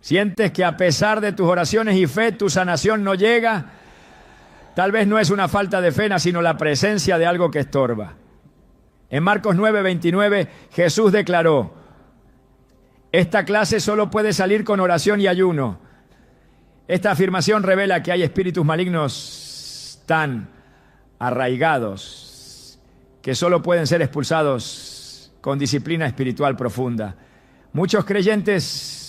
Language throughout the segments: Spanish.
Sientes que a pesar de tus oraciones y fe, tu sanación no llega. Tal vez no es una falta de fe, sino la presencia de algo que estorba. En Marcos 9:29, Jesús declaró: esta clase solo puede salir con oración y ayuno. Esta afirmación revela que hay espíritus malignos tan arraigados que solo pueden ser expulsados con disciplina espiritual profunda. Muchos creyentes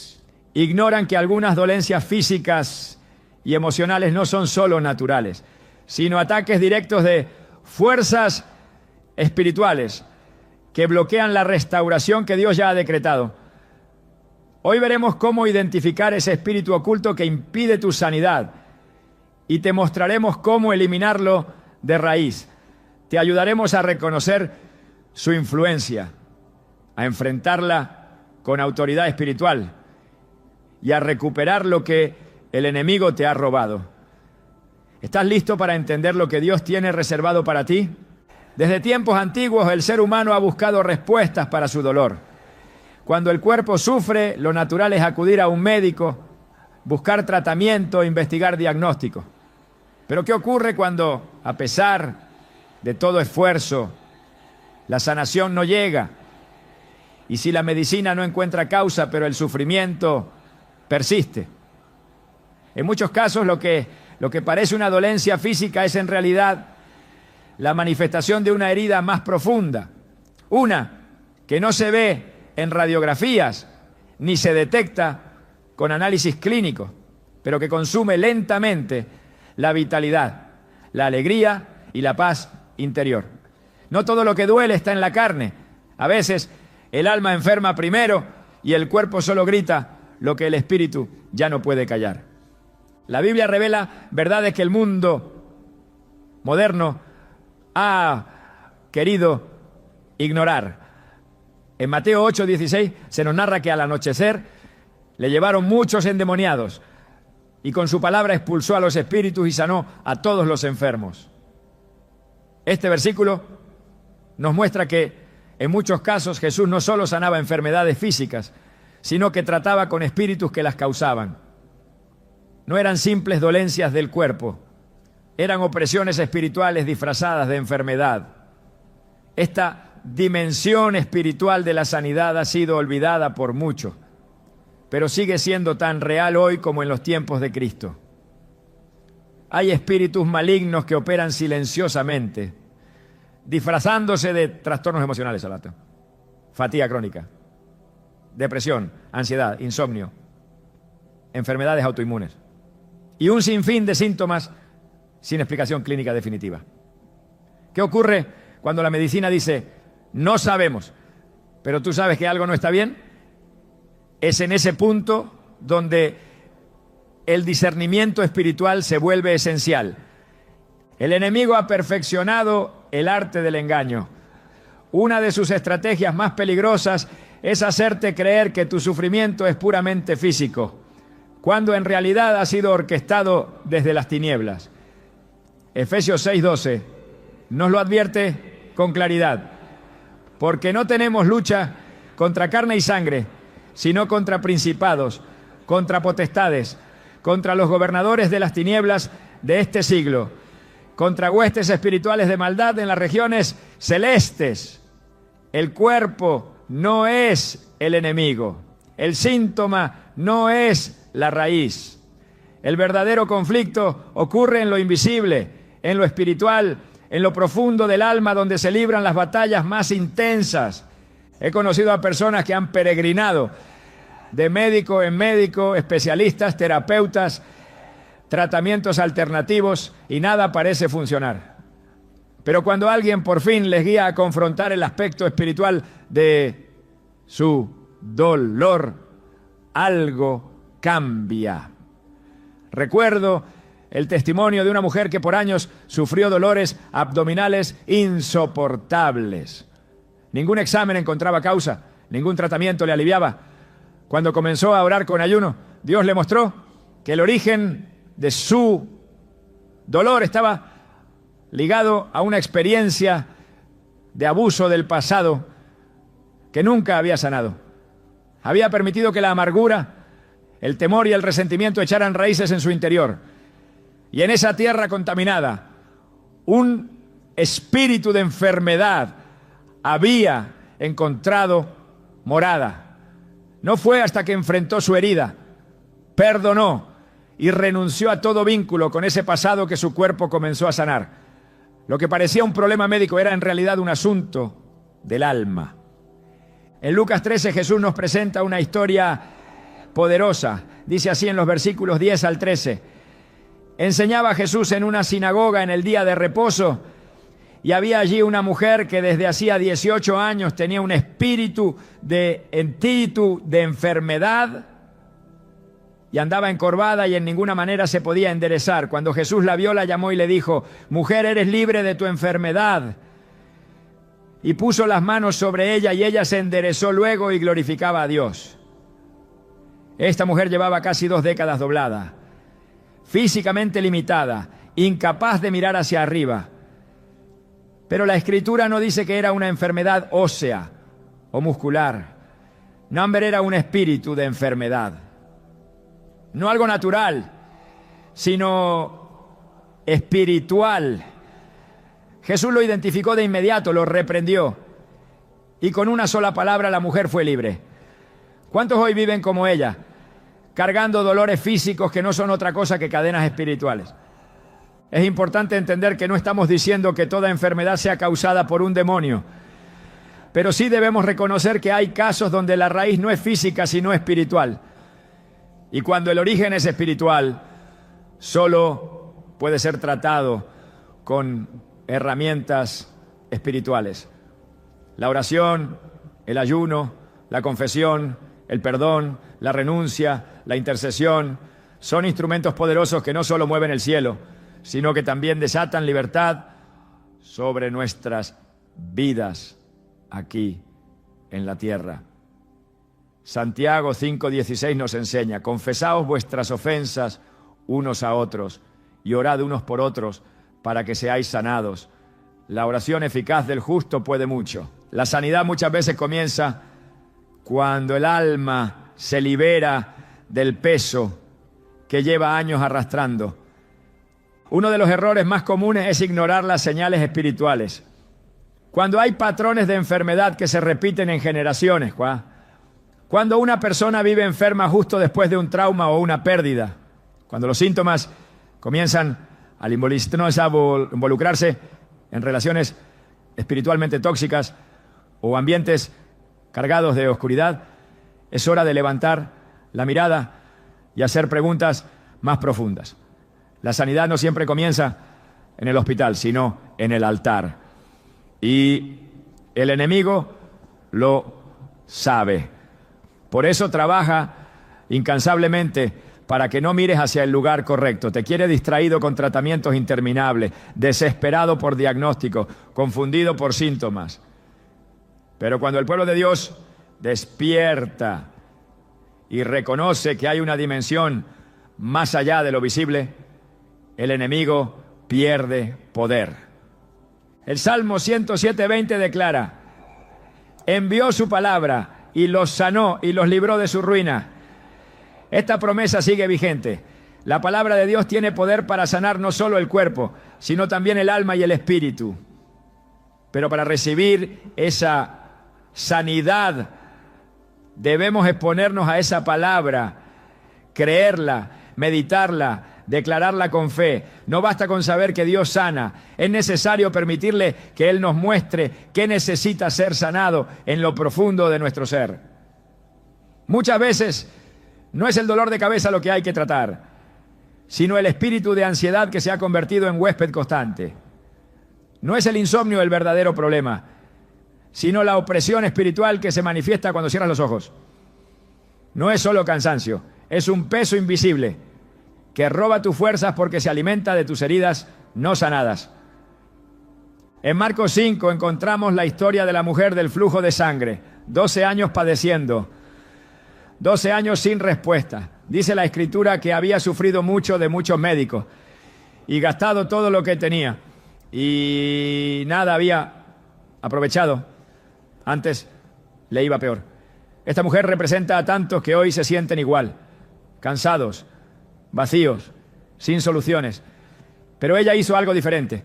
ignoran que algunas dolencias físicas y emocionales no son solo naturales, sino ataques directos de fuerzas espirituales que bloquean la restauración que Dios ya ha decretado. Hoy veremos cómo identificar ese espíritu oculto que impide tu sanidad y te mostraremos cómo eliminarlo de raíz. Te ayudaremos a reconocer su influencia, a enfrentarla con autoridad espiritual y a recuperar lo que el enemigo te ha robado. ¿Estás listo para entender lo que Dios tiene reservado para ti? Desde tiempos antiguos el ser humano ha buscado respuestas para su dolor. Cuando el cuerpo sufre, lo natural es acudir a un médico, buscar tratamiento, investigar diagnóstico. Pero ¿qué ocurre cuando, a pesar de todo esfuerzo, la sanación no llega? Y si la medicina no encuentra causa, pero el sufrimiento persiste. En muchos casos lo que parece una dolencia física es en realidad la manifestación de una herida más profunda, una que no se ve en radiografías ni se detecta con análisis clínicos, pero que consume lentamente la vitalidad, la alegría y la paz interior. No todo lo que duele está en la carne. A veces el alma enferma primero y el cuerpo solo grita lo que el espíritu ya no puede callar. La Biblia revela verdades que el mundo moderno ha querido ignorar. En Mateo 8:16 se nos narra que al anochecer le llevaron muchos endemoniados y con su palabra expulsó a los espíritus y sanó a todos los enfermos. Este versículo nos muestra que en muchos casos Jesús no solo sanaba enfermedades físicas, sino que trataba con espíritus que las causaban. No eran simples dolencias del cuerpo, eran opresiones espirituales disfrazadas de enfermedad. Esta dimensión espiritual de la sanidad ha sido olvidada por muchos, pero sigue siendo tan real hoy como en los tiempos de Cristo. Hay espíritus malignos que operan silenciosamente, disfrazándose de trastornos emocionales, fatiga crónica, depresión, ansiedad, insomnio, enfermedades autoinmunes y un sinfín de síntomas sin explicación clínica definitiva. ¿Qué ocurre cuando la medicina dice, no sabemos, pero tú sabes que algo no está bien? Es en ese punto donde el discernimiento espiritual se vuelve esencial. El enemigo ha perfeccionado el arte del engaño. Una de sus estrategias más peligrosas es hacerte creer que tu sufrimiento es puramente físico, cuando en realidad ha sido orquestado desde las tinieblas. Efesios 6:12 nos lo advierte con claridad. Porque no tenemos lucha contra carne y sangre, sino contra principados, contra potestades, contra los gobernadores de las tinieblas de este siglo, contra huestes espirituales de maldad en las regiones celestes. El cuerpo no es el enemigo, el síntoma no es la raíz. El verdadero conflicto ocurre en lo invisible, en lo espiritual, en lo profundo del alma, donde se libran las batallas más intensas. He conocido a personas que han peregrinado de médico en médico, especialistas, terapeutas, tratamientos alternativos, y nada parece funcionar. Pero cuando alguien por fin les guía a confrontar el aspecto espiritual de su dolor, algo cambia. Recuerdo el testimonio de una mujer que por años sufrió dolores abdominales insoportables. Ningún examen encontraba causa, ningún tratamiento le aliviaba. Cuando comenzó a orar con ayuno, Dios le mostró que el origen de su dolor estaba ligado a una experiencia de abuso del pasado que nunca había sanado. Había permitido que la amargura, el temor y el resentimiento echaran raíces en su interior. Y en esa tierra contaminada, un espíritu de enfermedad había encontrado morada. No fue hasta que enfrentó su herida, perdonó y renunció a todo vínculo con ese pasado que su cuerpo comenzó a sanar. Lo que parecía un problema médico era en realidad un asunto del alma. En Lucas 13 Jesús nos presenta una historia poderosa. Dice así en los versículos 10 al 13. Enseñaba Jesús en una sinagoga en el día de reposo y había allí una mujer que desde hacía 18 años tenía un espíritu de enfermedad y andaba encorvada y en ninguna manera se podía enderezar. Cuando Jesús la vio, la llamó y le dijo: mujer, eres libre de tu enfermedad. Y puso las manos sobre ella y ella se enderezó luego y glorificaba a Dios. Esta mujer llevaba casi 2 décadas doblada, físicamente limitada, incapaz de mirar hacia arriba. Pero la Escritura no dice que era una enfermedad ósea o muscular. No, era un espíritu de enfermedad. No algo natural, sino espiritual. Jesús lo identificó de inmediato, lo reprendió y con una sola palabra la mujer fue libre. ¿Cuántos hoy viven como ella, cargando dolores físicos que no son otra cosa que cadenas espirituales? Es importante entender que no estamos diciendo que toda enfermedad sea causada por un demonio, pero sí debemos reconocer que hay casos donde la raíz no es física sino espiritual. Y cuando el origen es espiritual, solo puede ser tratado con herramientas espirituales. La oración, el ayuno, la confesión, el perdón, la renuncia, la intercesión, son instrumentos poderosos que no solo mueven el cielo, sino que también desatan libertad sobre nuestras vidas aquí en la tierra. Santiago 5:16 nos enseña: confesaos vuestras ofensas unos a otros y orad unos por otros para que seáis sanados. La oración eficaz del justo puede mucho. La sanidad muchas veces comienza cuando el alma se libera del peso que lleva años arrastrando. Uno de los errores más comunes es ignorar las señales espirituales. Cuando hay patrones de enfermedad que se repiten en generaciones, cuando una persona vive enferma justo después de un trauma o una pérdida, cuando los síntomas comienzan al involucrarse en relaciones espiritualmente tóxicas o ambientes cargados de oscuridad, es hora de levantar la mirada y hacer preguntas más profundas. La sanidad no siempre comienza en el hospital, sino en el altar. Y el enemigo lo sabe. Por eso trabaja incansablemente para que no mires hacia el lugar correcto. Te quiere distraído con tratamientos interminables, desesperado por diagnósticos, confundido por síntomas. Pero cuando el pueblo de Dios despierta y reconoce que hay una dimensión más allá de lo visible, el enemigo pierde poder. El Salmo 107:20 declara: envió su palabra y los sanó y los libró de su ruina. Esta promesa sigue vigente. La palabra de Dios tiene poder para sanar no solo el cuerpo, sino también el alma y el espíritu. Pero para recibir esa sanidad, debemos exponernos a esa palabra, creerla, meditarla, declararla con fe. No basta con saber que Dios sana. Es necesario permitirle que Él nos muestre qué necesita ser sanado en lo profundo de nuestro ser. Muchas veces no es el dolor de cabeza lo que hay que tratar, sino el espíritu de ansiedad que se ha convertido en huésped constante. No es el insomnio el verdadero problema, sino la opresión espiritual que se manifiesta cuando cierras los ojos. No es solo cansancio, es un peso invisible que roba tus fuerzas porque se alimenta de tus heridas no sanadas. En Marcos 5 encontramos la historia de la mujer del flujo de sangre, 12 años padeciendo, 12 años sin respuesta. Dice la Escritura que había sufrido mucho de muchos médicos y gastado todo lo que tenía y nada había aprovechado. Antes le iba peor. Esta mujer representa a tantos que hoy se sienten igual, cansados, vacíos, sin soluciones. Pero ella hizo algo diferente.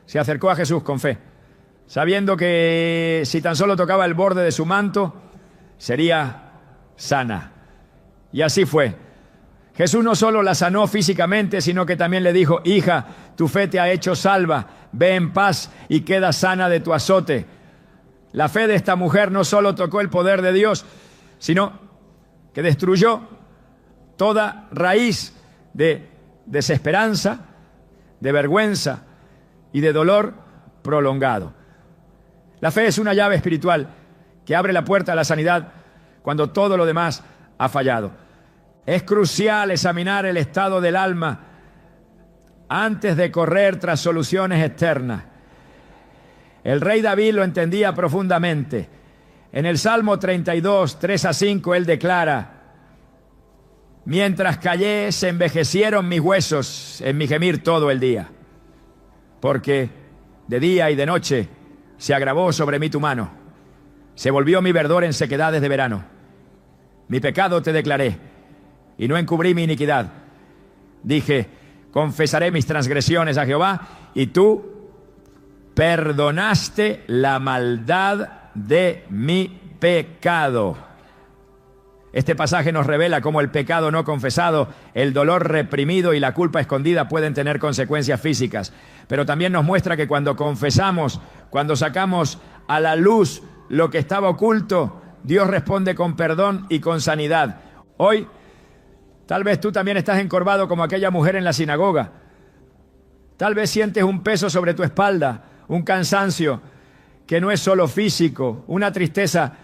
Se acercó a Jesús con fe, sabiendo que si tan solo tocaba el borde de su manto, sería sana. Y así fue. Jesús no solo la sanó físicamente, sino que también le dijo: hija, tu fe te ha hecho salva, ve en paz y queda sana de tu azote. La fe de esta mujer no solo tocó el poder de Dios, sino que destruyó toda raíz de desesperanza, de vergüenza y de dolor prolongado. La fe es una llave espiritual que abre la puerta a la sanidad cuando todo lo demás ha fallado. Es crucial examinar el estado del alma antes de correr tras soluciones externas. El rey David lo entendía profundamente. En el Salmo 32, 3-5, él declara: mientras callé, se envejecieron mis huesos en mi gemir todo el día, porque de día y de noche se agravó sobre mí tu mano, se volvió mi verdor en sequedades de verano. Mi pecado te declaré, y no encubrí mi iniquidad. Dije: confesaré mis transgresiones a Jehová, y tú perdonaste la maldad de mi pecado. Este pasaje nos revela cómo el pecado no confesado, el dolor reprimido y la culpa escondida pueden tener consecuencias físicas. Pero también nos muestra que cuando confesamos, cuando sacamos a la luz lo que estaba oculto, Dios responde con perdón y con sanidad. Hoy, tal vez tú también estás encorvado como aquella mujer en la sinagoga. Tal vez sientes un peso sobre tu espalda, un cansancio que no es solo físico, una tristeza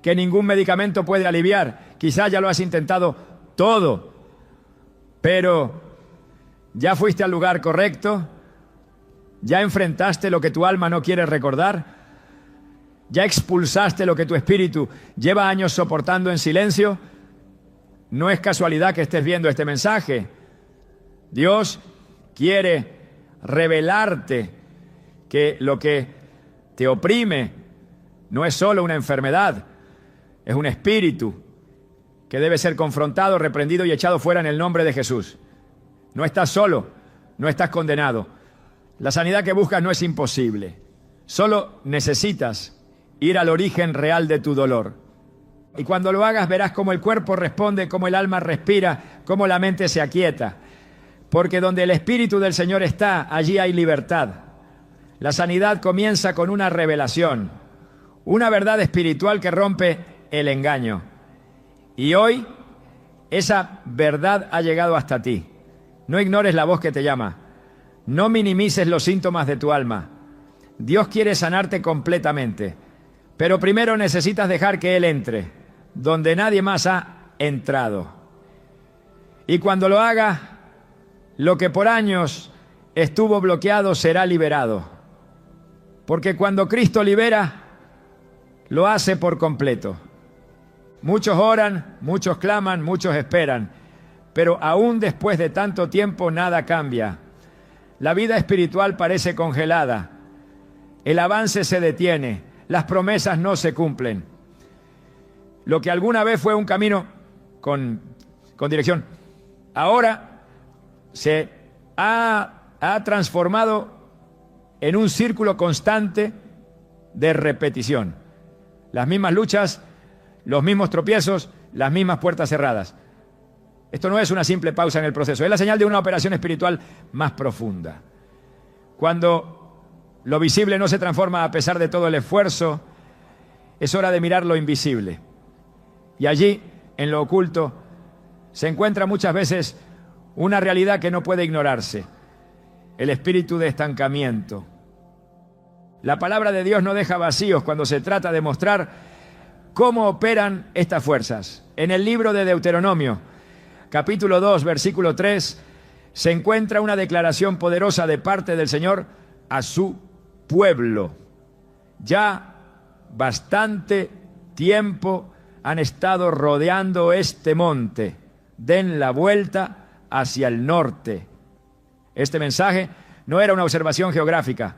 que ningún medicamento puede aliviar. Quizás ya lo has intentado todo, pero ¿ya fuiste al lugar correcto? ¿Ya enfrentaste lo que tu alma no quiere recordar? ¿Ya expulsaste lo que tu espíritu lleva años soportando en silencio? No es casualidad que estés viendo este mensaje. Dios quiere revelarte que lo que te oprime no es solo una enfermedad, es un espíritu que debe ser confrontado, reprendido y echado fuera en el nombre de Jesús. No estás solo, no estás condenado. La sanidad que buscas no es imposible. Solo necesitas ir al origen real de tu dolor. Y cuando lo hagas verás cómo el cuerpo responde, cómo el alma respira, cómo la mente se aquieta. Porque donde el Espíritu del Señor está, allí hay libertad. La sanidad comienza con una revelación, una verdad espiritual que rompe el engaño. Y hoy esa verdad ha llegado hasta ti. No ignores la voz que te llama. No minimices los síntomas de tu alma. Dios quiere sanarte completamente. Pero primero necesitas dejar que Él entre, donde nadie más ha entrado. Y cuando lo haga, lo que por años estuvo bloqueado será liberado. Porque cuando Cristo libera, lo hace por completo. Muchos oran, muchos claman, muchos esperan, pero aún después de tanto tiempo nada cambia. La vida espiritual parece congelada. El avance se detiene, las promesas no se cumplen. Lo que alguna vez fue un camino con dirección, ahora se ha transformado en un círculo constante de repetición. Las mismas luchas, los mismos tropiezos, las mismas puertas cerradas. Esto no es una simple pausa en el proceso, es la señal de una operación espiritual más profunda. Cuando lo visible no se transforma a pesar de todo el esfuerzo, es hora de mirar lo invisible. Y allí, en lo oculto, se encuentra muchas veces una realidad que no puede ignorarse: el espíritu de estancamiento. La palabra de Dios no deja vacíos cuando se trata de mostrar cómo operan estas fuerzas. En el libro de Deuteronomio, capítulo 2, versículo 3, se encuentra una declaración poderosa de parte del Señor a su pueblo. Ya bastante tiempo han estado rodeando este monte. Den la vuelta hacia el norte. Este mensaje no era una observación geográfica,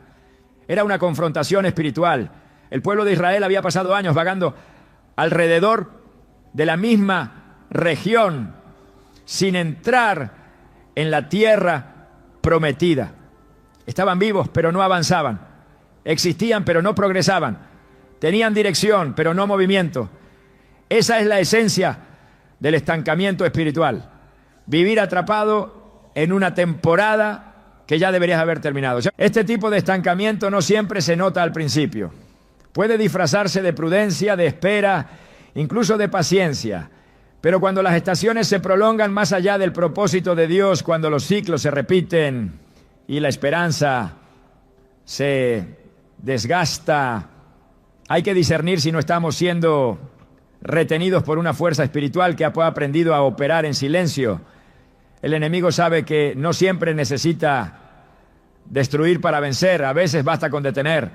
era una confrontación espiritual. El pueblo de Israel había pasado años vagando alrededor de la misma región, sin entrar en la tierra prometida. Estaban vivos, pero no avanzaban. Existían, pero no progresaban. Tenían dirección, pero no movimiento. Esa es la esencia del estancamiento espiritual. Vivir atrapado en una temporada que ya deberías haber terminado. Este tipo de estancamiento no siempre se nota al principio. Puede disfrazarse de prudencia, de espera, incluso de paciencia. Pero cuando las estaciones se prolongan más allá del propósito de Dios, cuando los ciclos se repiten y la esperanza se desgasta, hay que discernir si no estamos siendo retenidos por una fuerza espiritual que ha aprendido a operar en silencio. El enemigo sabe que no siempre necesita destruir para vencer, a veces basta con detener.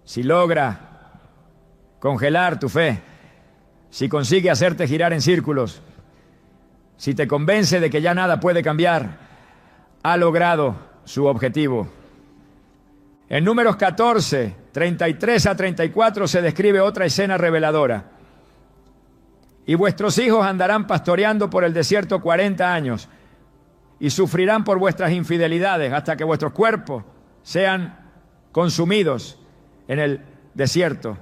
Si logra congelar tu fe, si consigue hacerte girar en círculos, si te convence de que ya nada puede cambiar, ha logrado su objetivo. En Números 14, 33 a 34 se describe otra escena reveladora. Y vuestros hijos andarán pastoreando por el desierto 40 años y sufrirán por vuestras infidelidades hasta que vuestros cuerpos sean consumidos en el desierto,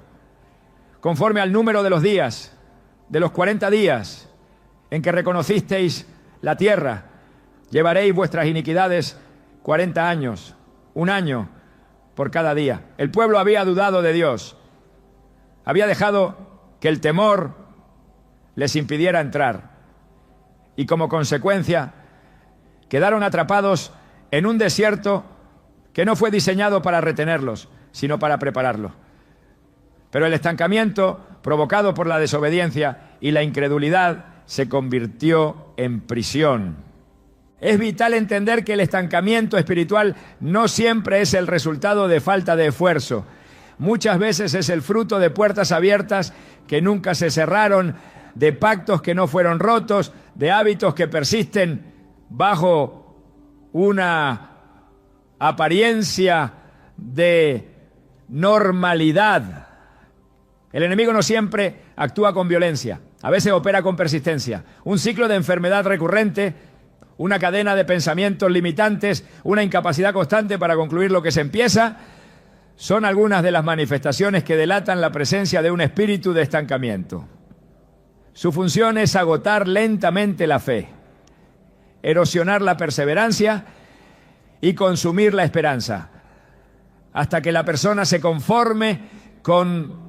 conforme al número de los días, de los 40 días en que reconocisteis la tierra. Llevaréis vuestras iniquidades 40 años, un año por cada día. El pueblo había dudado de Dios, había dejado que el temor les impidiera entrar y como consecuencia quedaron atrapados en un desierto que no fue diseñado para retenerlos, sino para prepararlos. Pero el estancamiento provocado por la desobediencia y la incredulidad se convirtió en prisión. Es vital entender que el estancamiento espiritual no siempre es el resultado de falta de esfuerzo. Muchas veces es el fruto de puertas abiertas que nunca se cerraron, de pactos que no fueron rotos, de hábitos que persisten bajo una apariencia de normalidad. El enemigo no siempre actúa con violencia, a veces opera con persistencia. Un ciclo de enfermedad recurrente, una cadena de pensamientos limitantes, una incapacidad constante para concluir lo que se empieza, son algunas de las manifestaciones que delatan la presencia de un espíritu de estancamiento. Su función es agotar lentamente la fe, erosionar la perseverancia y consumir la esperanza, hasta que la persona se conforme con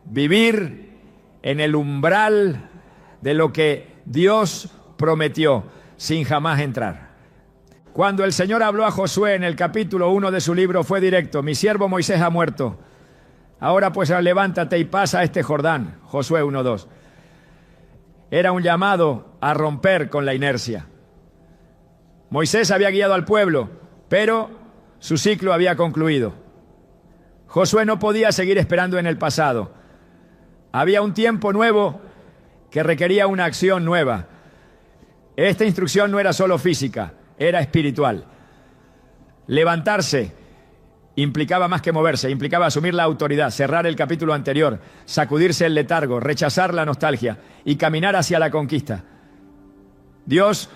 vivir en el umbral de lo que Dios prometió, sin jamás entrar. Cuando el Señor habló a Josué en el capítulo 1 de su libro, fue directo: mi siervo Moisés ha muerto. Ahora pues levántate y pasa este Jordán. Josué 1:2. Era un llamado a romper con la inercia. Moisés había guiado al pueblo, pero su ciclo había concluido. Josué no podía seguir esperando en el pasado. Había un tiempo nuevo que requería una acción nueva. Esta instrucción no era solo física, era espiritual. Levantarse implicaba más que moverse, implicaba asumir la autoridad, cerrar el capítulo anterior, sacudirse el letargo, rechazar la nostalgia y caminar hacia la conquista. Dios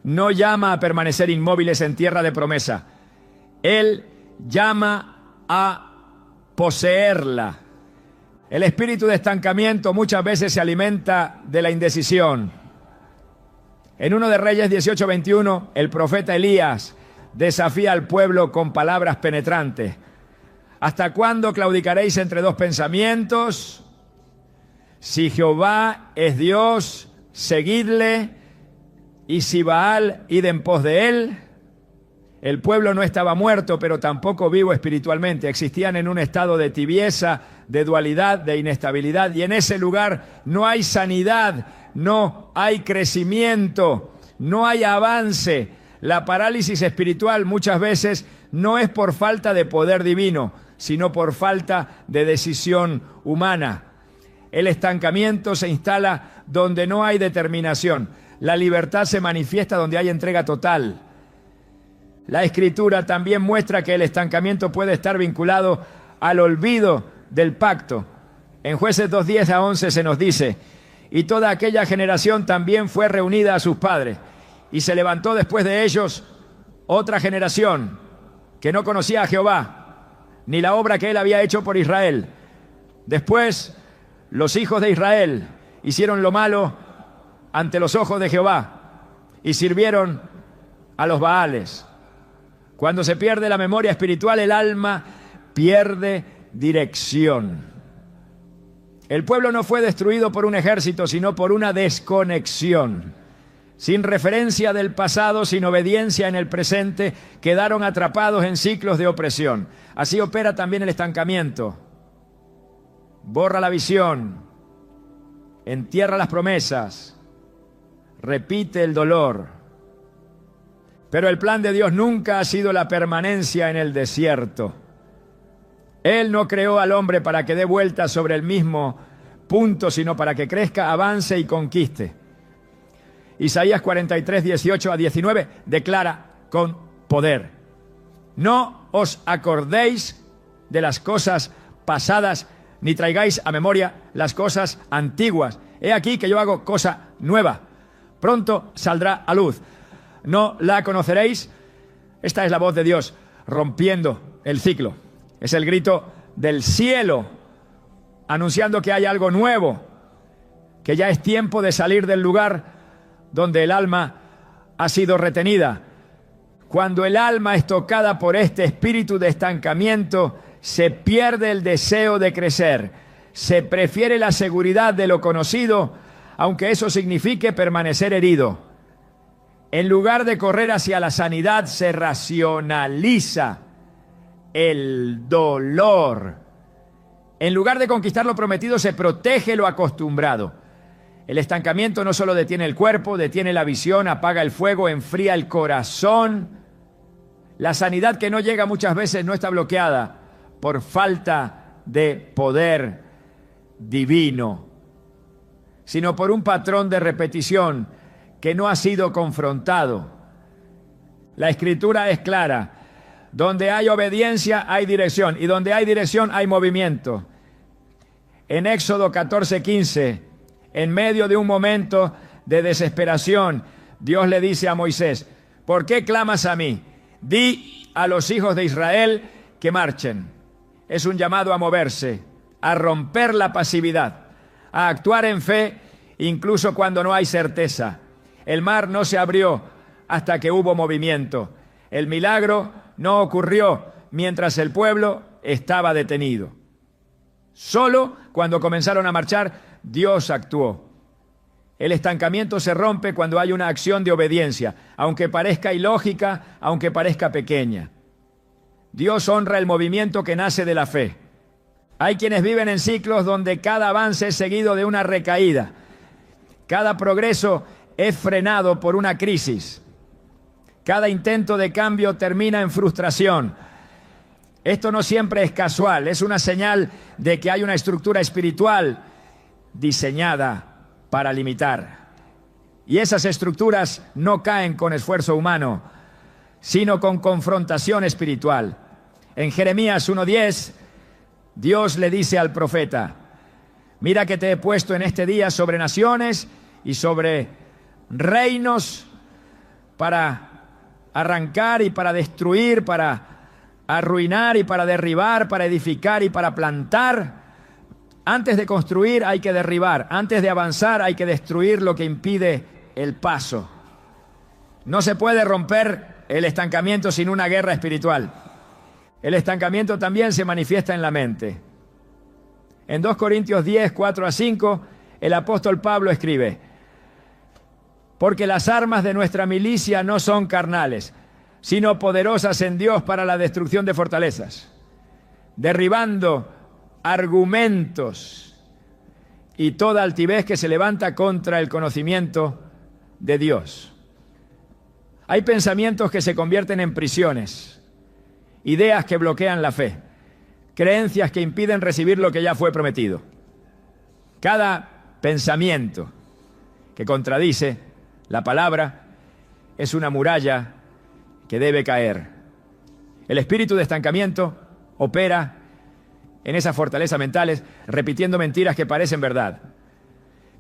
no llama a permanecer inmóviles en tierra de promesa. Él llama a poseerla. El espíritu de estancamiento muchas veces se alimenta de la indecisión. En 1 de Reyes 18:21, el profeta Elías desafía al pueblo con palabras penetrantes. ¿Hasta cuándo claudicaréis entre dos pensamientos? Si Jehová es Dios, seguidle, y si Baal, id en pos de él. El pueblo no estaba muerto, pero tampoco vivo espiritualmente. Existían en un estado de tibieza, de dualidad, de inestabilidad, y en ese lugar no hay sanidad, no hay crecimiento, no hay avance. La parálisis espiritual muchas veces no es por falta de poder divino, sino por falta de decisión humana. El estancamiento se instala donde no hay determinación. La libertad se manifiesta donde hay entrega total. La Escritura también muestra que el estancamiento puede estar vinculado al olvido del pacto. En Jueces 2:10 a 11 se nos dice: Y toda aquella generación también fue reunida a sus padres. Y se levantó después de ellos otra generación que no conocía a Jehová, ni la obra que él había hecho por Israel. Después, los hijos de Israel hicieron lo malo ante los ojos de Jehová y sirvieron a los Baales. Cuando se pierde la memoria espiritual, el alma pierde dirección. El pueblo no fue destruido por un ejército, sino por una desconexión. Sin referencia del pasado, sin obediencia en el presente, quedaron atrapados en ciclos de opresión. Así opera también el estancamiento. Borra la visión, entierra las promesas, repite el dolor. Pero el plan de Dios nunca ha sido la permanencia en el desierto. Él no creó al hombre para que dé vueltas sobre el mismo punto, sino para que crezca, avance y conquiste. Isaías 43, 18 a 19 declara con poder: no os acordéis de las cosas pasadas, ni traigáis a memoria las cosas antiguas. He aquí que yo hago cosa nueva, pronto saldrá a luz. ¿No la conoceréis? Esta es la voz de Dios rompiendo el ciclo. Es el grito del cielo anunciando que hay algo nuevo, que ya es tiempo de salir del lugar donde el alma ha sido retenida. Cuando el alma es tocada por este espíritu de estancamiento, se pierde el deseo de crecer. Se prefiere la seguridad de lo conocido, aunque eso signifique permanecer herido. En lugar de correr hacia la sanidad, se racionaliza el dolor. En lugar de conquistar lo prometido, se protege lo acostumbrado. El estancamiento no solo detiene el cuerpo, detiene la visión, apaga el fuego, enfría el corazón. La sanidad que no llega muchas veces no está bloqueada por falta de poder divino, sino por un patrón de repetición que no ha sido confrontado. La Escritura es clara: donde hay obediencia hay dirección, y donde hay dirección hay movimiento. En Éxodo 14:15, en medio de un momento de desesperación, Dios le dice a Moisés: ¿por qué clamas a mí? Di a los hijos de Israel que marchen. Es un llamado a moverse, a romper la pasividad, a actuar en fe incluso cuando no hay certeza. El mar no se abrió hasta que hubo movimiento. El milagro no ocurrió mientras el pueblo estaba detenido. Solo cuando comenzaron a marchar, Dios actuó. El estancamiento se rompe cuando hay una acción de obediencia, aunque parezca ilógica, aunque parezca pequeña. Dios honra el movimiento que nace de la fe. Hay quienes viven en ciclos donde cada avance es seguido de una recaída. Cada progreso es frenado por una crisis. Cada intento de cambio termina en frustración. Esto no siempre es casual, es una señal de que hay una estructura espiritual diseñada para limitar. Y esas estructuras no caen con esfuerzo humano, sino con confrontación espiritual. En Jeremías 1:10, Dios le dice al profeta: mira que te he puesto en este día sobre naciones y sobre reinos para arrancar y para destruir, para arruinar y para derribar, para edificar y para plantar. Antes de construir hay que derribar, antes de avanzar hay que destruir lo que impide el paso. No se puede romper el estancamiento sin una guerra espiritual. El estancamiento también se manifiesta en la mente. En 2 Corintios 10, 4 a 5, el apóstol Pablo escribe: porque las armas de nuestra milicia no son carnales, sino poderosas en Dios para la destrucción de fortalezas, derribando argumentos y toda altivez que se levanta contra el conocimiento de Dios. Hay pensamientos que se convierten en prisiones, ideas que bloquean la fe, creencias que impiden recibir lo que ya fue prometido. Cada pensamiento que contradice la palabra es una muralla que debe caer. El espíritu de estancamiento opera en esas fortalezas mentales, repitiendo mentiras que parecen verdad.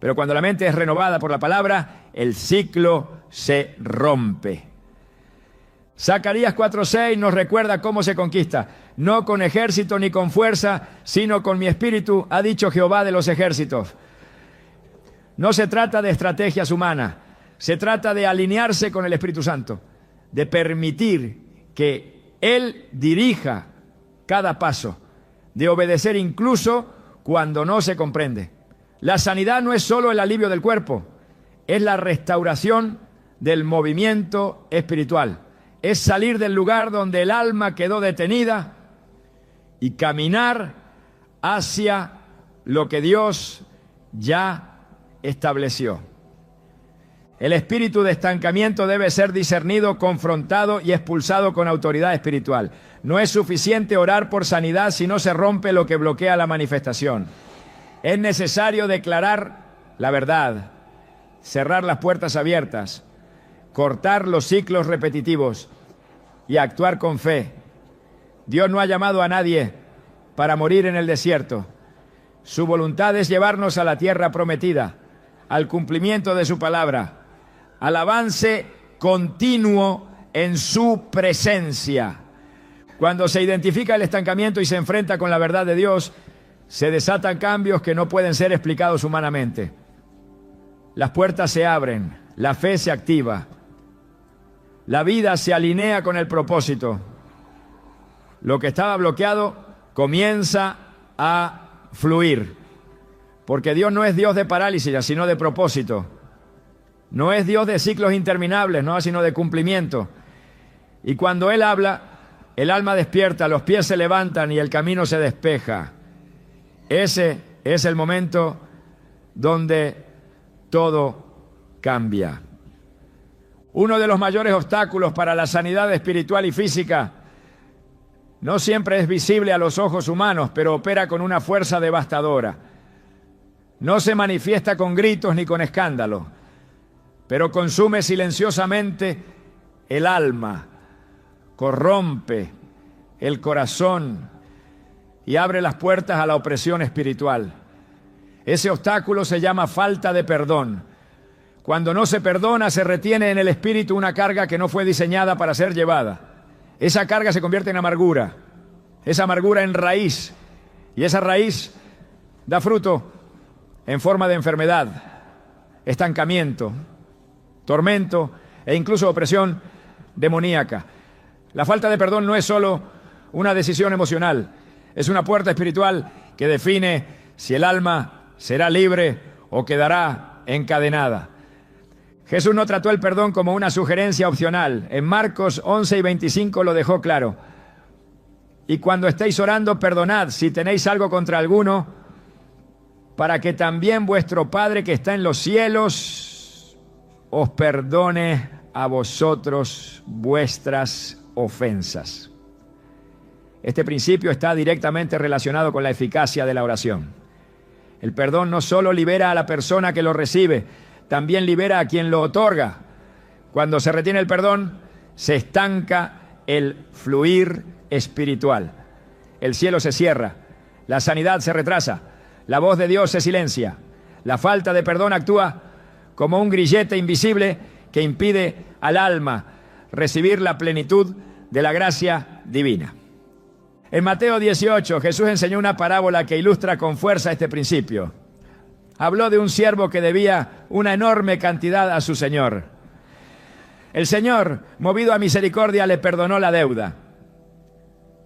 Pero cuando la mente es renovada por la palabra, el ciclo se rompe. Zacarías 4:6 nos recuerda cómo se conquista. No con ejército ni con fuerza, sino con mi espíritu, ha dicho Jehová de los ejércitos. No se trata de estrategias humanas, se trata de alinearse con el Espíritu Santo, de permitir que Él dirija cada paso, de obedecer incluso cuando no se comprende. La sanidad no es solo el alivio del cuerpo, es la restauración del movimiento espiritual. Es salir del lugar donde el alma quedó detenida y caminar hacia lo que Dios ya estableció. El espíritu de estancamiento debe ser discernido, confrontado y expulsado con autoridad espiritual. No es suficiente orar por sanidad si no se rompe lo que bloquea la manifestación. Es necesario declarar la verdad, cerrar las puertas abiertas, cortar los ciclos repetitivos y actuar con fe. Dios no ha llamado a nadie para morir en el desierto. Su voluntad es llevarnos a la tierra prometida, al cumplimiento de su palabra, al avance continuo en su presencia. Cuando se identifica el estancamiento y se enfrenta con la verdad de Dios, se desatan cambios que no pueden ser explicados humanamente. Las puertas se abren, la fe se activa, la vida se alinea con el propósito. Lo que estaba bloqueado comienza a fluir, porque Dios no es Dios de parálisis, sino de propósito. No es Dios de ciclos interminables, no, sino de cumplimiento. Y cuando Él habla, el alma despierta, los pies se levantan y el camino se despeja. Ese es el momento donde todo cambia. Uno de los mayores obstáculos para la sanidad espiritual y física no siempre es visible a los ojos humanos, pero opera con una fuerza devastadora. No se manifiesta con gritos ni con escándalo, pero consume silenciosamente el alma, corrompe el corazón y abre las puertas a la opresión espiritual. Ese obstáculo se llama falta de perdón. Cuando no se perdona, se retiene en el espíritu una carga que no fue diseñada para ser llevada. Esa carga se convierte en amargura, esa amargura en raíz, y esa raíz da fruto en forma de enfermedad, estancamiento, tormento e incluso opresión demoníaca. La falta de perdón no es solo una decisión emocional, es una puerta espiritual que define si el alma será libre o quedará encadenada. Jesús no trató el perdón como una sugerencia opcional. En Marcos 11:25 lo dejó claro. Y cuando estéis orando, perdonad si tenéis algo contra alguno, para que también vuestro Padre que está en los cielos os perdone a vosotros vuestras ofensas. Este principio está directamente relacionado con la eficacia de la oración. El perdón no solo libera a la persona que lo recibe, también libera a quien lo otorga. Cuando se retiene el perdón, se estanca el fluir espiritual. El cielo se cierra, la sanidad se retrasa, la voz de Dios se silencia. La falta de perdón actúa como un grillete invisible que impide al alma recibir la plenitud de la gracia divina. En Mateo 18, Jesús enseñó una parábola que ilustra con fuerza este principio. Habló de un siervo que debía una enorme cantidad a su señor. El Señor, movido a misericordia, le perdonó la deuda.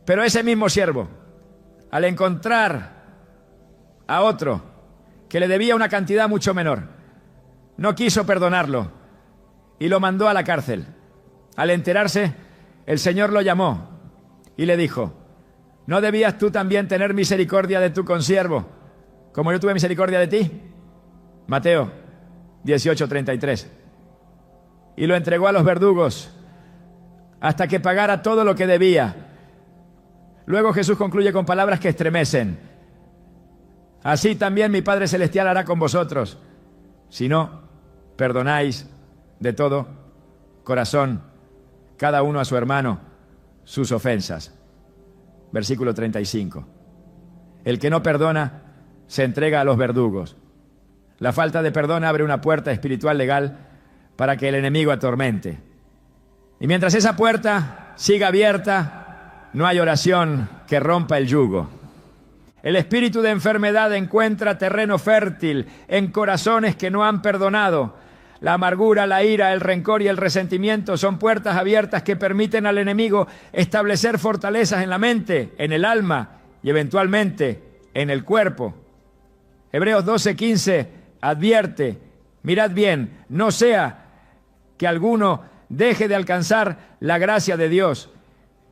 Pero ese mismo siervo, al encontrar a otro que le debía una cantidad mucho menor, no quiso perdonarlo y lo mandó a la cárcel. Al enterarse, el Señor lo llamó y le dijo: ¿no debías tú también tener misericordia de tu consiervo, como yo tuve misericordia de ti? Mateo 18:33. Y lo entregó a los verdugos hasta que pagara todo lo que debía. Luego Jesús concluye con palabras que estremecen. Así también mi Padre Celestial hará con vosotros, si no perdonáis de todo corazón, cada uno a su hermano, sus ofensas. Versículo 35. El que no perdona se entrega a los verdugos. La falta de perdón abre una puerta espiritual legal para que el enemigo atormente. Y mientras esa puerta siga abierta, no hay oración que rompa el yugo. El espíritu de enfermedad encuentra terreno fértil en corazones que no han perdonado. La amargura, la ira, el rencor y el resentimiento son puertas abiertas que permiten al enemigo establecer fortalezas en la mente, en el alma y eventualmente en el cuerpo. Hebreos 12:15 advierte, mirad bien, no sea que alguno deje de alcanzar la gracia de Dios,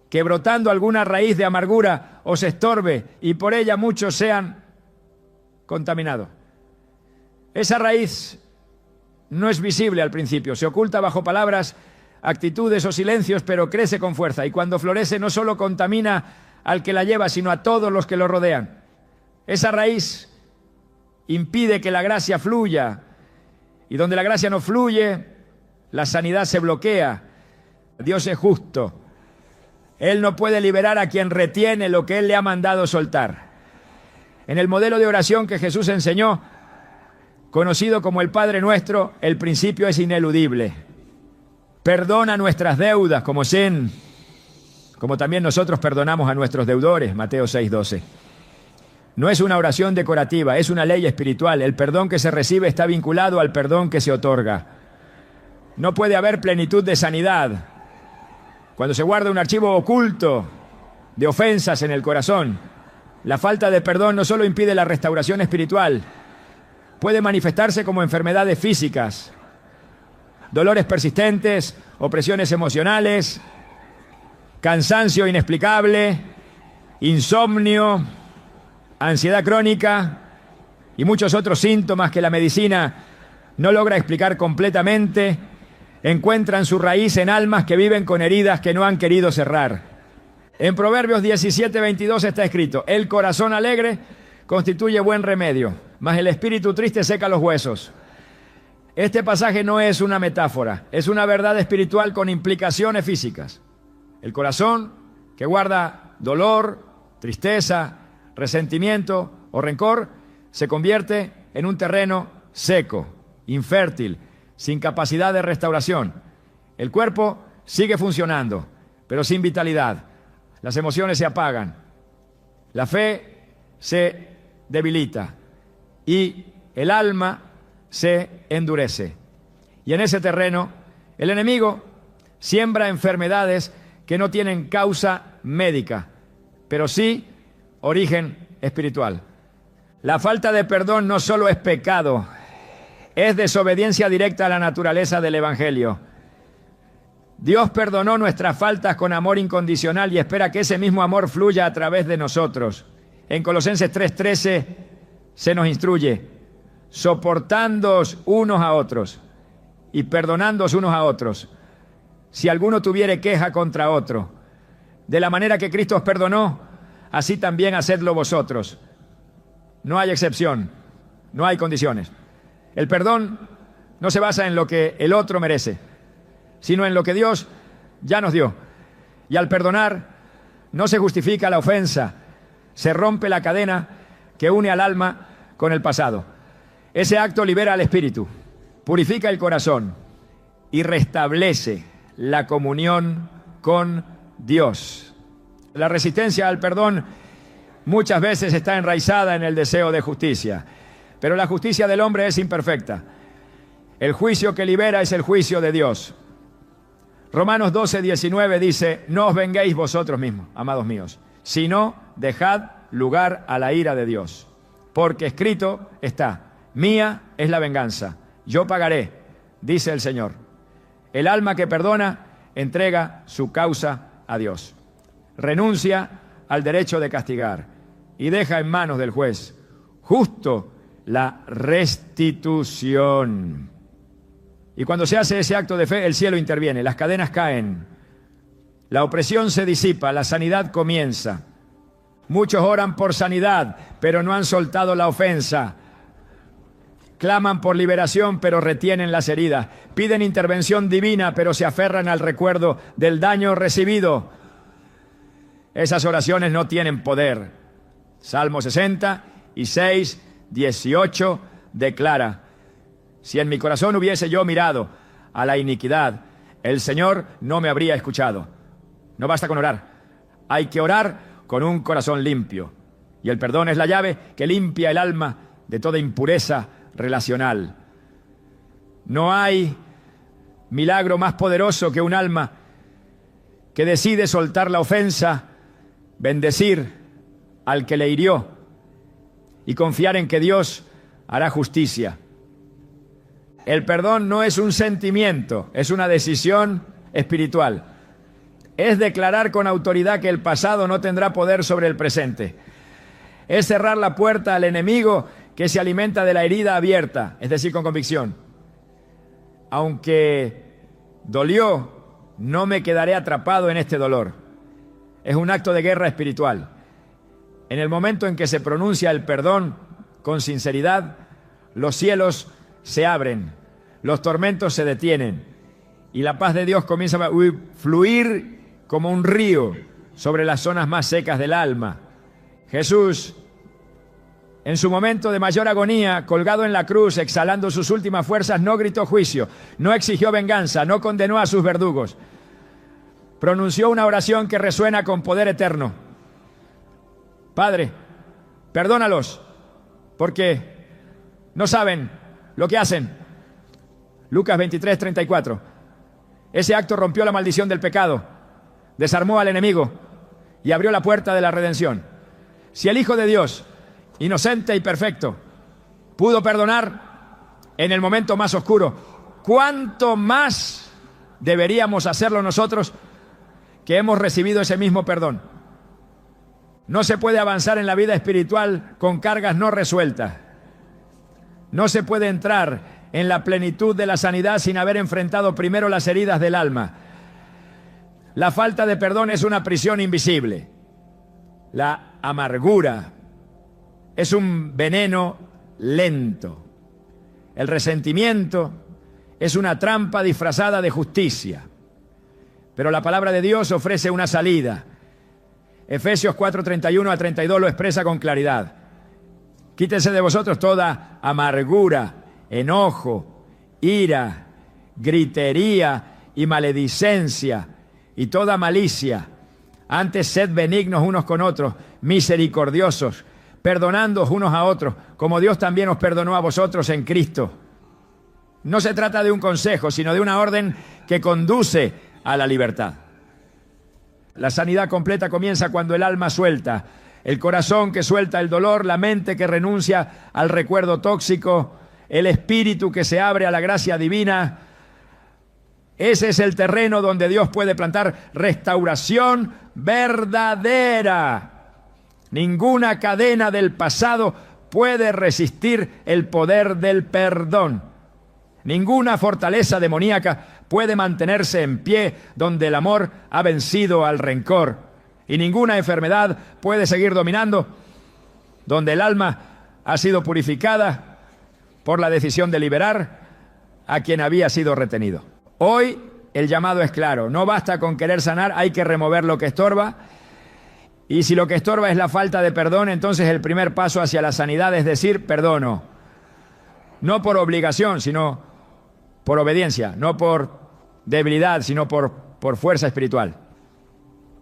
que brotando alguna raíz de amargura os estorbe y por ella muchos sean contaminados. Esa raíz no es visible al principio, se oculta bajo palabras, actitudes o silencios, pero crece con fuerza y cuando florece no solo contamina al que la lleva, sino a todos los que lo rodean. Esa raíz impide que la gracia fluya y donde la gracia no fluye, la sanidad se bloquea. Dios es justo. Él no puede liberar a quien retiene lo que Él le ha mandado soltar. En el modelo de oración que Jesús enseñó, conocido como el Padre Nuestro, el principio es ineludible. Perdona nuestras deudas como también nosotros perdonamos a nuestros deudores, Mateo 6:12. No es una oración decorativa, es una ley espiritual. El perdón que se recibe está vinculado al perdón que se otorga. No puede haber plenitud de sanidad cuando se guarda un archivo oculto de ofensas en el corazón. La falta de perdón no solo impide la restauración espiritual, puede manifestarse como enfermedades físicas, dolores persistentes, opresiones emocionales, cansancio inexplicable, insomnio, ansiedad crónica y muchos otros síntomas que la medicina no logra explicar completamente, encuentran su raíz en almas que viven con heridas que no han querido cerrar. En Proverbios 17:22 está escrito: el corazón alegre constituye buen remedio, mas el espíritu triste seca los huesos. Este pasaje no es una metáfora, es una verdad espiritual con implicaciones físicas. El corazón que guarda dolor, tristeza, resentimiento o rencor se convierte en un terreno seco, infértil, sin capacidad de restauración. El cuerpo sigue funcionando, pero sin vitalidad. Las emociones se apagan, la fe se debilita y el alma se endurece. Y en ese terreno, el enemigo siembra enfermedades que no tienen causa médica, pero sí origen espiritual. La falta de perdón no solo es pecado, es desobediencia directa a la naturaleza del Evangelio. Dios perdonó nuestras faltas con amor incondicional y espera que ese mismo amor fluya a través de nosotros. En Colosenses 3:13 se nos instruye: soportándoos unos a otros y perdonándoos unos a otros, si alguno tuviere queja contra otro. De la manera que Cristo os perdonó, así también hacedlo vosotros. No hay excepción, no hay condiciones. El perdón no se basa en lo que el otro merece, sino en lo que Dios ya nos dio. Y al perdonar, no se justifica la ofensa, se rompe la cadena que une al alma con el pasado. Ese acto libera al espíritu, purifica el corazón y restablece la comunión con Dios. La resistencia al perdón muchas veces está enraizada en el deseo de justicia, pero la justicia del hombre es imperfecta. El juicio que libera es el juicio de Dios. Romanos 12:19 dice: no os venguéis vosotros mismos, amados míos, sino dejad lugar a la ira de Dios. Porque escrito está: mía es la venganza, yo pagaré, dice el Señor. El alma que perdona entrega su causa a Dios. Renuncia al derecho de castigar y deja en manos del juez justo la restitución. Y cuando se hace ese acto de fe, el cielo interviene, las cadenas caen, la opresión se disipa, la sanidad comienza. Muchos oran por sanidad, pero no han soltado la ofensa. Claman por liberación, pero retienen las heridas. Piden intervención divina, pero se aferran al recuerdo del daño recibido. Esas oraciones no tienen poder. Salmo 66, 18 declara: si en mi corazón hubiese yo mirado a la iniquidad, el Señor no me habría escuchado. No basta con orar, hay que orar con un corazón limpio. Y el perdón es la llave que limpia el alma de toda impureza relacional. No hay milagro más poderoso que un alma que decide soltar la ofensa, bendecir al que le hirió y confiar en que Dios hará justicia. El perdón no es un sentimiento, es una decisión espiritual. Es declarar con autoridad que el pasado no tendrá poder sobre el presente. Es cerrar la puerta al enemigo que se alimenta de la herida abierta, es decir, con convicción. Aunque dolió, no me quedaré atrapado en este dolor. Es un acto de guerra espiritual. En el momento en que se pronuncia el perdón con sinceridad, los cielos se abren, los tormentos se detienen y la paz de Dios comienza a fluir como un río sobre las zonas más secas del alma. Jesús, en su momento de mayor agonía, colgado en la cruz, exhalando sus últimas fuerzas, no gritó juicio, no exigió venganza, no condenó a sus verdugos. Pronunció una oración que resuena con poder eterno: Padre, perdónalos, porque no saben lo que hacen. Lucas 23:34. Ese acto rompió la maldición del pecado, desarmó al enemigo y abrió la puerta de la redención. Si el Hijo de Dios, inocente y perfecto, pudo perdonar en el momento más oscuro, ¿cuánto más deberíamos hacerlo nosotros que hemos recibido ese mismo perdón? No se puede avanzar en la vida espiritual con cargas no resueltas. No se puede entrar en la plenitud de la sanidad sin haber enfrentado primero las heridas del alma. La falta de perdón es una prisión invisible. La amargura es un veneno lento. El resentimiento es una trampa disfrazada de justicia. Pero la palabra de Dios ofrece una salida. Efesios 4:31 a 32 lo expresa con claridad. Quítese de vosotros toda amargura, enojo, ira, gritería y maledicencia y toda malicia. Antes sed benignos unos con otros, misericordiosos, perdonándoos unos a otros, como Dios también os perdonó a vosotros en Cristo. No se trata de un consejo, sino de una orden que conduce a la libertad. La sanidad completa comienza cuando el alma suelta, el corazón que suelta el dolor, la mente que renuncia al recuerdo tóxico, el espíritu que se abre a la gracia divina. Ese es el terreno donde Dios puede plantar restauración verdadera. Ninguna cadena del pasado puede resistir el poder del perdón. Ninguna fortaleza demoníaca puede mantenerse en pie donde el amor ha vencido al rencor. Y ninguna enfermedad puede seguir dominando donde el alma ha sido purificada por la decisión de liberar a quien había sido retenido. Hoy el llamado es claro: no basta con querer sanar, hay que remover lo que estorba. Y si lo que estorba es la falta de perdón, entonces el primer paso hacia la sanidad es decir perdono. No por obligación, sino por obediencia. No por debilidad, sino por fuerza espiritual.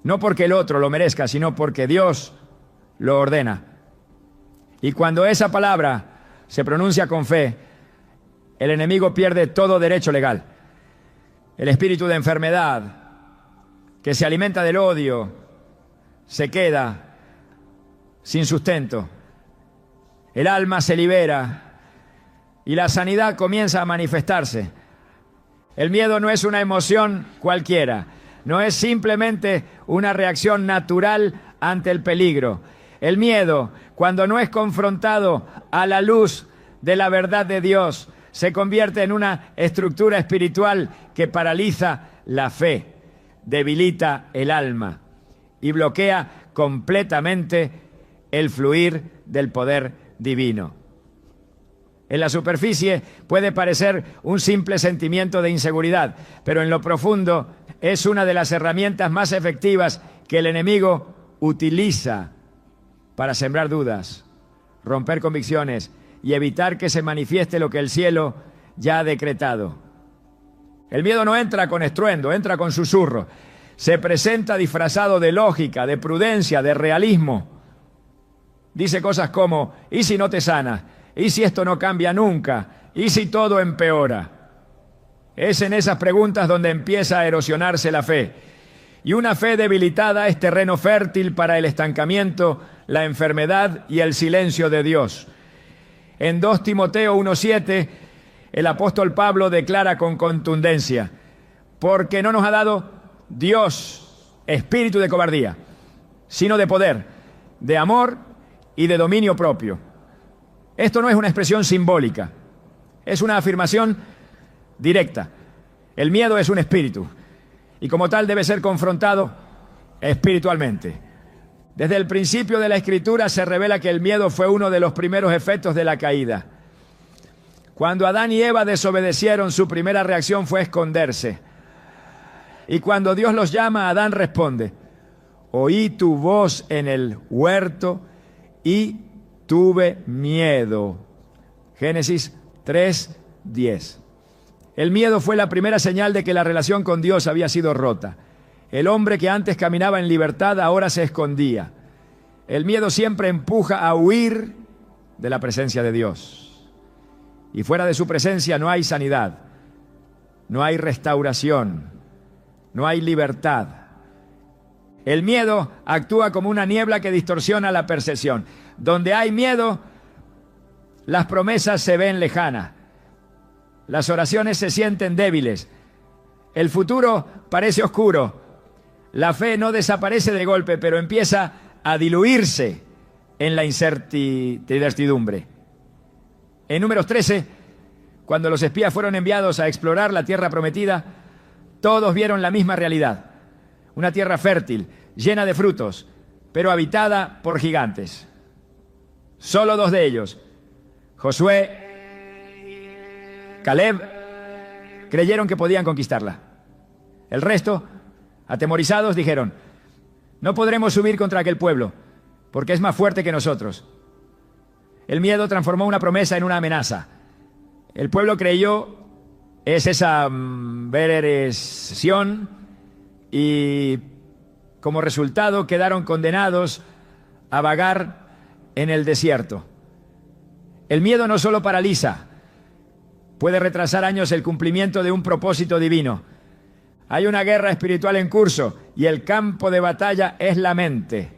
No porque el otro lo merezca, sino porque Dios lo ordena. Y cuando esa palabra se pronuncia con fe, el enemigo pierde todo derecho legal. El espíritu de enfermedad que se alimenta del odio se queda sin sustento. El alma se libera y la sanidad comienza a manifestarse. El miedo no es una emoción cualquiera, no es simplemente una reacción natural ante el peligro. El miedo, cuando no es confrontado a la luz de la verdad de Dios, se convierte en una estructura espiritual que paraliza la fe, debilita el alma y bloquea completamente el fluir del poder divino. En la superficie puede parecer un simple sentimiento de inseguridad, pero en lo profundo es una de las herramientas más efectivas que el enemigo utiliza para sembrar dudas, romper convicciones y evitar que se manifieste lo que el cielo ya ha decretado. El miedo no entra con estruendo, entra con susurro. Se presenta disfrazado de lógica, de prudencia, de realismo. Dice cosas como, ¿y si no te sanas? ¿Y si esto no cambia nunca? ¿Y si todo empeora? Es en esas preguntas donde empieza a erosionarse la fe. Y una fe debilitada es terreno fértil para el estancamiento, la enfermedad y el silencio de Dios. En 2 Timoteo 1:7, el apóstol Pablo declara con contundencia, porque no nos ha dado Dios espíritu de cobardía, sino de poder, de amor y de dominio propio. Esto no es una expresión simbólica, es una afirmación directa. El miedo es un espíritu y como tal debe ser confrontado espiritualmente. Desde el principio de la Escritura se revela que el miedo fue uno de los primeros efectos de la caída. Cuando Adán y Eva desobedecieron, su primera reacción fue esconderse. Y cuando Dios los llama, Adán responde, oí tu voz en el huerto y tuve miedo. Génesis 3:10. El miedo fue la primera señal de que la relación con Dios había sido rota. El hombre que antes caminaba en libertad ahora se escondía. El miedo siempre empuja a huir de la presencia de Dios. Y fuera de su presencia no hay sanidad, no hay restauración, no hay libertad. El miedo actúa como una niebla que distorsiona la percepción. Donde hay miedo, las promesas se ven lejanas. Las oraciones se sienten débiles. El futuro parece oscuro. La fe no desaparece de golpe, pero empieza a diluirse en la incertidumbre. En Números 13, cuando los espías fueron enviados a explorar la tierra prometida, todos vieron la misma realidad. Una tierra fértil, llena de frutos, pero habitada por gigantes. Solo 2 de ellos, Josué, Caleb, creyeron que podían conquistarla. El resto, atemorizados, dijeron, no podremos subir contra aquel pueblo, porque es más fuerte que nosotros. El miedo transformó una promesa en una amenaza. El pueblo creyó, es esa versión, y como resultado quedaron condenados a vagar en el desierto. El miedo no solo paraliza, puede retrasar años el cumplimiento de un propósito divino. Hay una guerra espiritual en curso y el campo de batalla es la mente.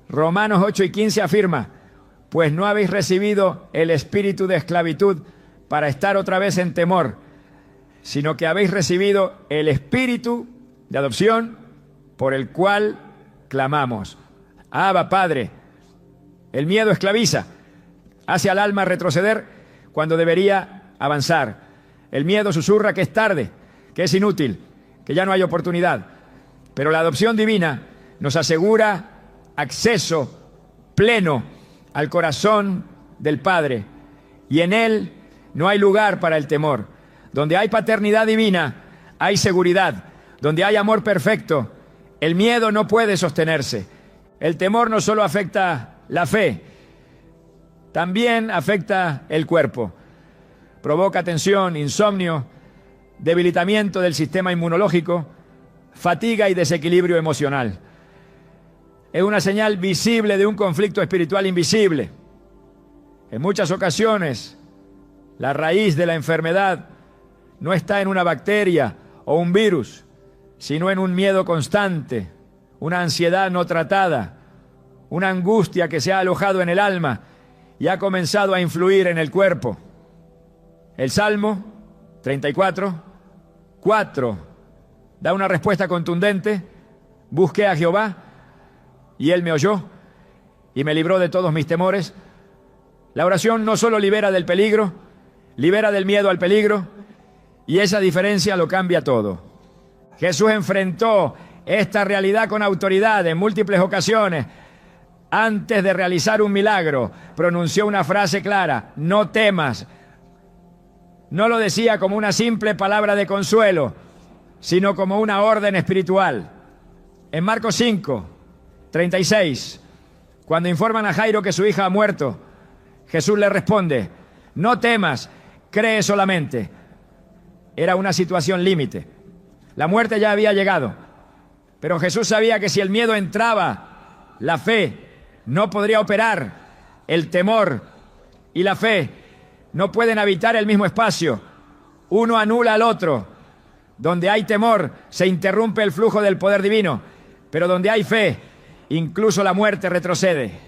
Romanos 8:15 afirma, pues no habéis recibido el espíritu de esclavitud para estar otra vez en temor, sino que habéis recibido el espíritu de adopción por el cual clamamos. Abba, Padre. El miedo esclaviza, hace al alma retroceder cuando debería avanzar. El miedo susurra que es tarde, que es inútil, que ya no hay oportunidad. Pero la adopción divina nos asegura acceso pleno al corazón del Padre. Y en Él no hay lugar para el temor. Donde hay paternidad divina, hay seguridad. Donde hay amor perfecto, el miedo no puede sostenerse. El temor no solo afecta la fe, también afecta el cuerpo. Provoca tensión, insomnio, debilitamiento del sistema inmunológico, fatiga y desequilibrio emocional. Es una señal visible de un conflicto espiritual invisible. En muchas ocasiones, la raíz de la enfermedad no está en una bacteria o un virus, sino en un miedo constante, una ansiedad no tratada, una angustia que se ha alojado en el alma y ha comenzado a influir en el cuerpo. El Salmo 34:4 da una respuesta contundente. Busqué a Jehová y Él me oyó y me libró de todos mis temores. La oración no solo libera del peligro, libera del miedo al peligro, y esa diferencia lo cambia todo. Jesús enfrentó esta realidad con autoridad en múltiples ocasiones. Antes de realizar un milagro, pronunció una frase clara: no temas. No lo decía como una simple palabra de consuelo, sino como una orden espiritual. En Marcos 5:36, cuando informan a Jairo que su hija ha muerto, Jesús le responde: no temas, cree solamente. Era una situación límite. La muerte ya había llegado, pero Jesús sabía que si el miedo entraba, la fe no podría operar. El temor y la fe no pueden habitar el mismo espacio. Uno anula al otro. Donde hay temor, se interrumpe el flujo del poder divino, pero donde hay fe, incluso la muerte retrocede.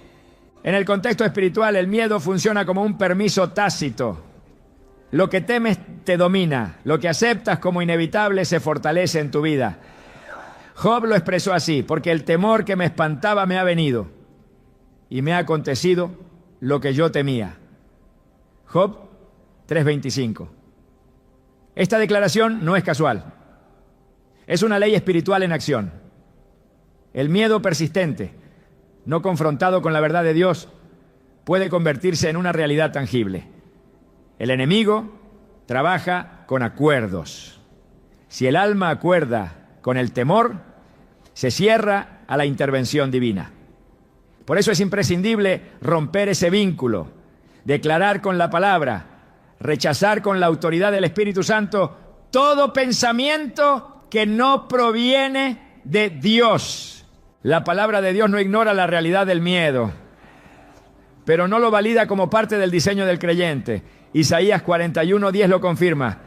En el contexto espiritual, el miedo funciona como un permiso tácito. Lo que temes te domina, lo que aceptas como inevitable se fortalece en tu vida. Job lo expresó así: porque el temor que me espantaba me ha venido y me ha acontecido lo que yo temía. Job 3:25. Esta declaración no es casual. Es una ley espiritual en acción. El miedo persistente, no confrontado con la verdad de Dios, puede convertirse en una realidad tangible. El enemigo trabaja con acuerdos. Si el alma acuerda con el temor, se cierra a la intervención divina. Por eso es imprescindible romper ese vínculo, declarar con la palabra, rechazar con la autoridad del Espíritu Santo todo pensamiento que no proviene de Dios. La palabra de Dios no ignora la realidad del miedo, pero no lo valida como parte del diseño del creyente. Isaías 41:10 lo confirma: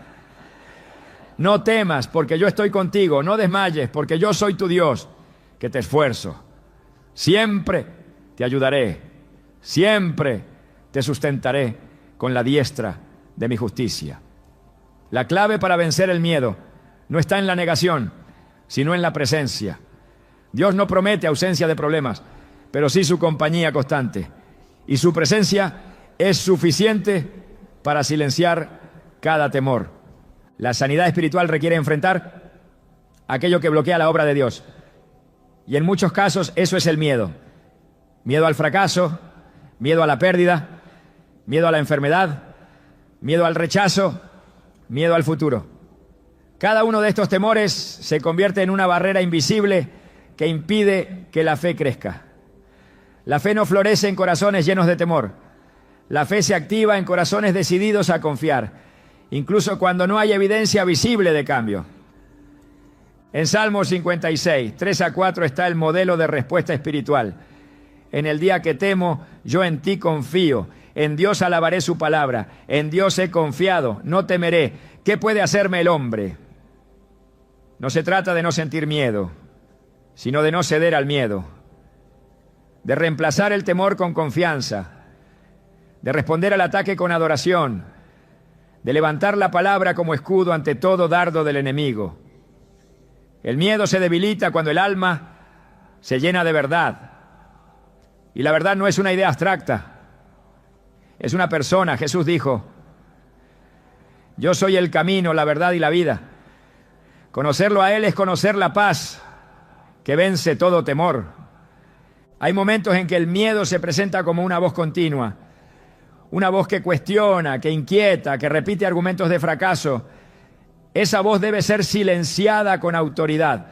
no temas, porque yo estoy contigo, no desmayes, porque yo soy tu Dios, que te esfuerzo. Siempre te ayudaré, siempre te sustentaré con la diestra de mi justicia. La clave para vencer el miedo no está en la negación, sino en la presencia. Dios no promete ausencia de problemas, pero sí su compañía constante. Y su presencia es suficiente para silenciar cada temor. La sanidad espiritual requiere enfrentar aquello que bloquea la obra de Dios. Y en muchos casos eso es el miedo. Miedo al fracaso, miedo a la pérdida, miedo a la enfermedad, miedo al rechazo, miedo al futuro. Cada uno de estos temores se convierte en una barrera invisible que impide que la fe crezca. La fe no florece en corazones llenos de temor. La fe se activa en corazones decididos a confiar, incluso cuando no hay evidencia visible de cambio. En Salmo 56, 3-4 está el modelo de respuesta espiritual. En el día que temo, yo en ti confío. En Dios alabaré su palabra. En Dios he confiado, no temeré. ¿Qué puede hacerme el hombre? No se trata de no sentir miedo, sino de no ceder al miedo, de reemplazar el temor con confianza, de responder al ataque con adoración, de levantar la palabra como escudo ante todo dardo del enemigo. El miedo se debilita cuando el alma se llena de verdad. Y la verdad no es una idea abstracta, es una persona. Jesús dijo: yo soy el camino, la verdad y la vida. Conocerlo a Él es conocer la paz que vence todo temor. Hay momentos en que el miedo se presenta como una voz continua, una voz que cuestiona, que inquieta, que repite argumentos de fracaso. Esa voz debe ser silenciada con autoridad.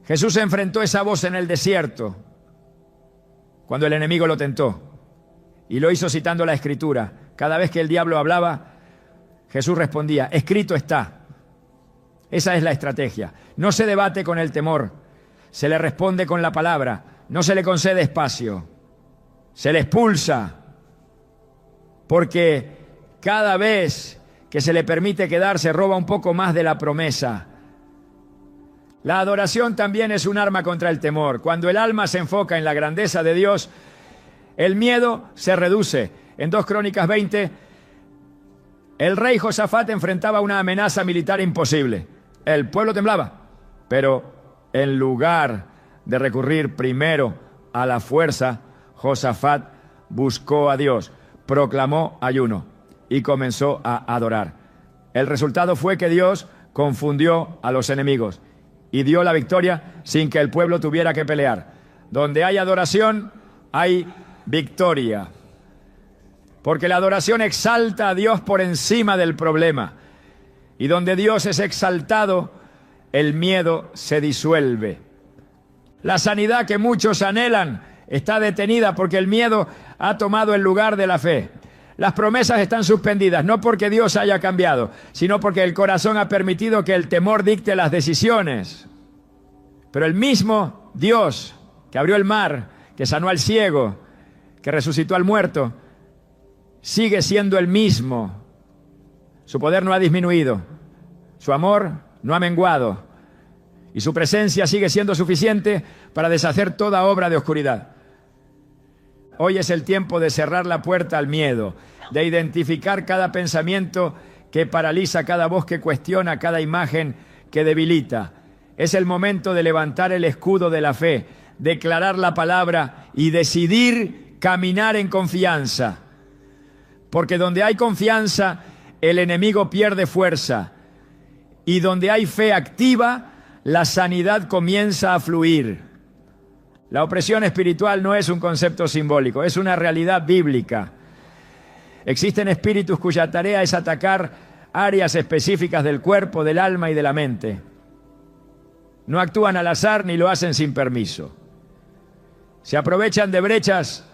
Jesús enfrentó esa voz en el desierto, cuando el enemigo lo tentó, y lo hizo citando la Escritura. Cada vez que el diablo hablaba, Jesús respondía: escrito está. Esa es la estrategia. No se debate con el temor, se le responde con la palabra, no se le concede espacio, se le expulsa, porque cada vez que se le permite quedarse roba un poco más de la promesa. La adoración también es un arma contra el temor. Cuando el alma se enfoca en la grandeza de Dios, el miedo se reduce. En 2 Crónicas 20, el rey Josafat enfrentaba una amenaza militar imposible. El pueblo temblaba, pero en lugar de recurrir primero a la fuerza, Josafat buscó a Dios, proclamó ayuno y comenzó a adorar. El resultado fue que Dios confundió a los enemigos y dio la victoria sin que el pueblo tuviera que pelear. Donde hay adoración, hay victoria. Porque la adoración exalta a Dios por encima del problema. Y donde Dios es exaltado, el miedo se disuelve. La sanidad que muchos anhelan está detenida porque el miedo ha tomado el lugar de la fe. Las promesas están suspendidas, no porque Dios haya cambiado, sino porque el corazón ha permitido que el temor dicte las decisiones. Pero el mismo Dios que abrió el mar, que sanó al ciego, que resucitó al muerto, sigue siendo el mismo. Su poder no ha disminuido, su amor no ha menguado y su presencia sigue siendo suficiente para deshacer toda obra de oscuridad. Hoy es el tiempo de cerrar la puerta al miedo, de identificar cada pensamiento que paraliza, cada voz que cuestiona, cada imagen que debilita. Es el momento de levantar el escudo de la fe, declarar la palabra y decidir caminar en confianza. Porque donde hay confianza, el enemigo pierde fuerza. Y donde hay fe activa, la sanidad comienza a fluir. La opresión espiritual no es un concepto simbólico, es una realidad bíblica. Existen espíritus cuya tarea es atacar áreas específicas del cuerpo, del alma y de la mente. No actúan al azar ni lo hacen sin permiso. Se aprovechan de brechas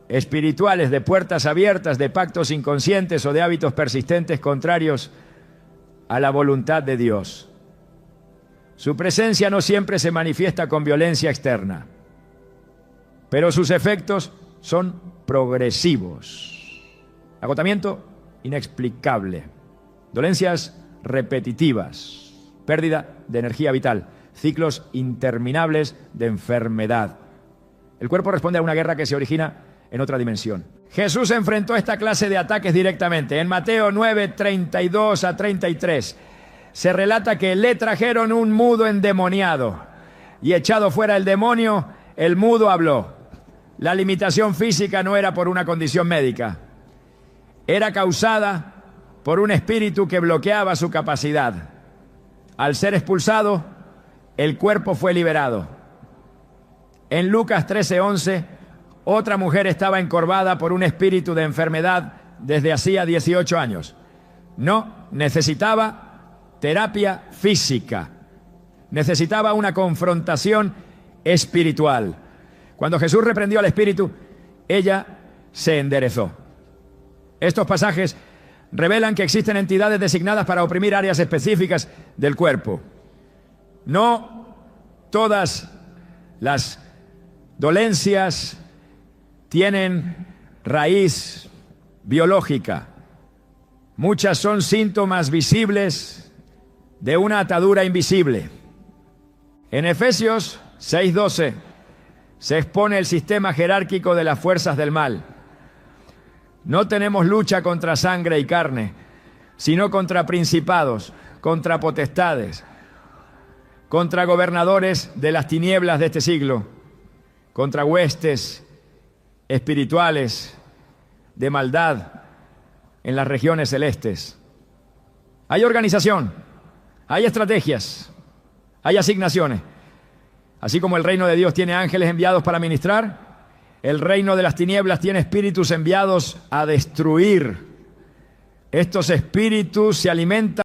espirituales, de puertas abiertas, de pactos inconscientes o de hábitos persistentes contrarios a la voluntad de Dios. Su presencia no siempre se manifiesta con violencia externa, pero sus efectos son progresivos. Agotamiento inexplicable, dolencias repetitivas, pérdida de energía vital, ciclos interminables de enfermedad. El cuerpo responde a una guerra que se origina en otra dimensión. Jesús enfrentó esta clase de ataques directamente. En Mateo 9, 32 a 33, se relata que le trajeron un mudo endemoniado y echado fuera el demonio, el mudo habló. La limitación física no era por una condición médica, era causada por un espíritu que bloqueaba su capacidad. Al ser expulsado, el cuerpo fue liberado. En Lucas 13:11, otra mujer estaba encorvada por un espíritu de enfermedad desde hacía 18 años. No necesitaba terapia física, necesitaba una confrontación espiritual. Cuando Jesús reprendió al espíritu, ella se enderezó. Estos pasajes revelan que existen entidades designadas para oprimir áreas específicas del cuerpo. No todas las dolencias tienen raíz biológica. Muchas son síntomas visibles de una atadura invisible. En Efesios 6:12 se expone el sistema jerárquico de las fuerzas del mal. No tenemos lucha contra sangre y carne, sino contra principados, contra potestades, contra gobernadores de las tinieblas de este siglo, contra huestes espirituales de maldad en las regiones celestes. Hay organización, hay estrategias, hay asignaciones. Así como el reino de Dios tiene ángeles enviados para ministrar, el reino de las tinieblas tiene espíritus enviados a destruir. Estos espíritus se alimentan